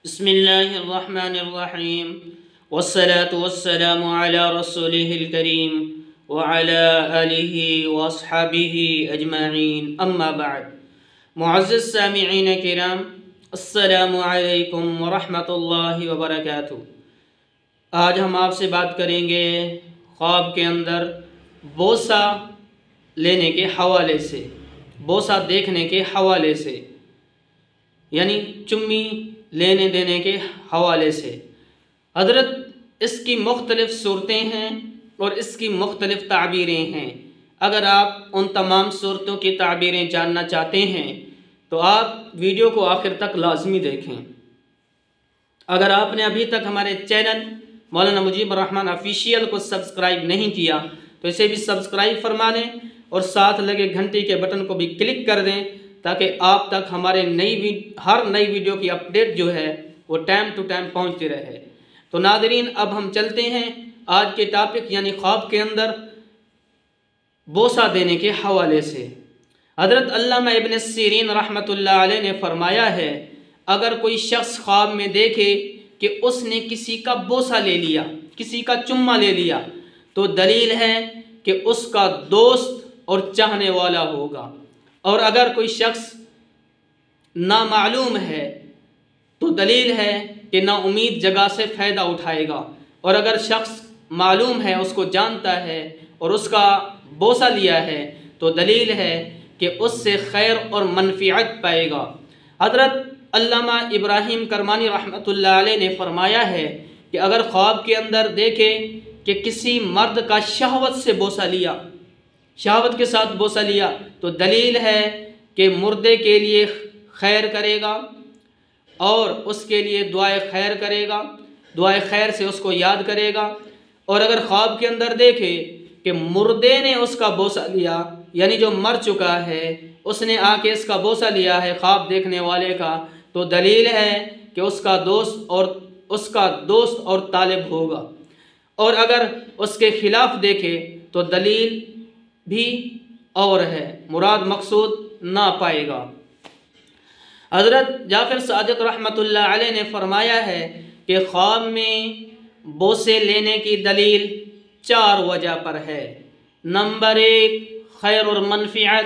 بسم الله الرحمن الرحيم والصلاة والسلام على رسوله الكريم وعلى آله وأصحابه أجمعين أما بعد معزز سامعین کرام السلام علیکم ورحمۃ اللہ وبرکاتہ۔ آج ہم آپ سے بات کریں گے خواب کے اندر بوسہ لینے کے حوالے سے، بوسہ دیکھنے کے حوالے سے، یعنی چمی لینے دینے کے حوالے سے۔ حضرت اس کی مختلف صورتیں ہیں اور اس کی مختلف تعبیریں ہیں۔ اگر آپ ان تمام صورتوں کی تعبیریں جاننا چاہتے ہیں تو آپ ویڈیو کو آخر تک لازمی دیکھیں۔ اگر آپ نے ابھی تک ہمارے چینل مولانا مجیب الرحمن آفیشیل کو سبسکرائب نہیں کیا تو اسے بھی سبسکرائب فرما لیں اور ساتھ لگے گھنٹی کے بٹن کو بھی کلک کر دیں تاکہ آپ تک ہمارے ہر نئی ویڈیو کی اپڈیٹ جو ہے وہ ٹائم ٹو ٹائم پہنچتی رہے۔ تو ناظرین، اب ہم چلتے ہیں آج کے ٹاپک یعنی خواب کے اندر بوسہ دینے کے حوالے سے۔ حضرت علامہ ابن سیرین رحمۃ اللہ علیہ نے فرمایا ہے، اگر کوئی شخص خواب میں دیکھے کہ اس نے کسی کا بوسہ لے لیا، کسی کا چمہ لے لیا، تو دلیل ہے کہ اس کا دوست اور چاہنے والا ہوگا، اور اگر کوئی شخص نامعلوم ہے تو دلیل ہے کہ نا امید جگہ سے فائدہ اٹھائے گا، اور اگر شخص معلوم ہے، اس کو جانتا ہے اور اس کا بوسہ لیا ہے تو دلیل ہے کہ اس سے خیر اور منفعت پائے گا۔ حضرت علامہ ابراہیم کرمانی رحمۃ اللہ علیہ نے فرمایا ہے کہ اگر خواب کے اندر دیکھے کہ کسی مرد کا شہوت سے بوسہ لیا، شہوت کے ساتھ بوسہ لیا، تو دلیل ہے کہ مردے کے لیے خیر کرے گا اور اس کے لیے دعائے خیر کرے گا، دعائے خیر سے اس کو یاد کرے گا۔ اور اگر خواب کے اندر دیکھے کہ مردے نے اس کا بوسہ لیا، یعنی جو مر چکا ہے اس نے آ کے اس کا بوسہ لیا ہے خواب دیکھنے والے کا، تو دلیل ہے کہ اس کا دوست اور طالب ہوگا۔ اور اگر اس کے خلاف دیکھے تو دلیل بھی اور ہے، مراد مقصود نہ پائے گا۔ حضرت جعفر صادق رحمۃ اللہ علیہ نے فرمایا ہے کہ خواب میں بوسے لینے کی دلیل 4 وجہ پر ہے۔ نمبر 1 خیر اور منفعت،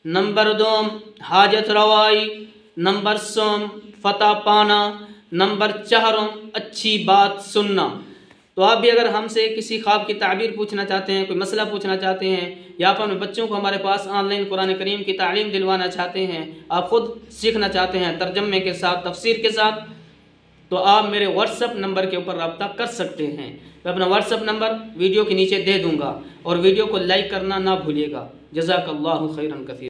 نمبر 2 حاجت روائی، نمبر 3 فتح پانا، نمبر 4 اچھی بات سننا۔ تو آپ بھی اگر ہم سے کسی خواب کی تعبیر پوچھنا چاہتے ہیں، کوئی مسئلہ پوچھنا چاہتے ہیں، یا آپ اپنے بچوں کو ہمارے پاس آن لائن قرآن کریم کی تعلیم دلوانا چاہتے ہیں، آپ خود سیکھنا چاہتے ہیں ترجمے کے ساتھ، تفسیر کے ساتھ، تو آپ میرے واٹس ایپ نمبر کے اوپر رابطہ کر سکتے ہیں۔ میں اپنا واٹس ایپ نمبر ویڈیو کے نیچے دے دوں گا، اور ویڈیو کو لائک کرنا نہ بھولیے گا۔ جزاک اللہ خیرا کثیرا۔